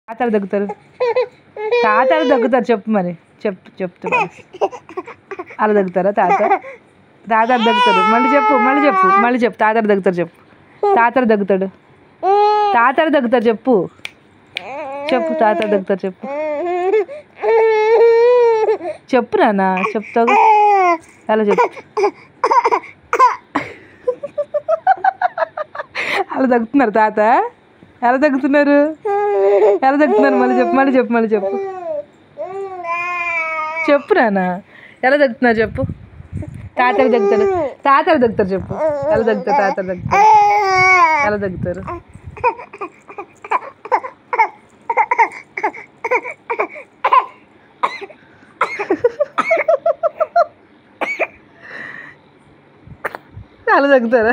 తాతలు దగ్గుతారు, తాతలు దగ్గుతారు చెప్పు మరి, చెప్తా అలా దగ్గుతారా తాతలు దగ్గుతారు. మళ్ళీ చెప్పు తాతలు దగ్గుతారు చెప్పు. తాతలు దగ్గుతారు చెప్పు తాతలు దగ్గుతారు చెప్పు నాన్న చెప్తావు అలా చెప్పు. అలా దగ్గుతున్నారు తాత, ఎలా దగ్గుతున్నారు మళ్ళీ చెప్పు నాన్న ఎలా దగ్గుతున్నారు చెప్పు. తాతలు దగ్గుతారు చెప్పు. ఎలా దగ్గుతారు ఎలా దగ్గుతారు. అలా దగ్గుతారా?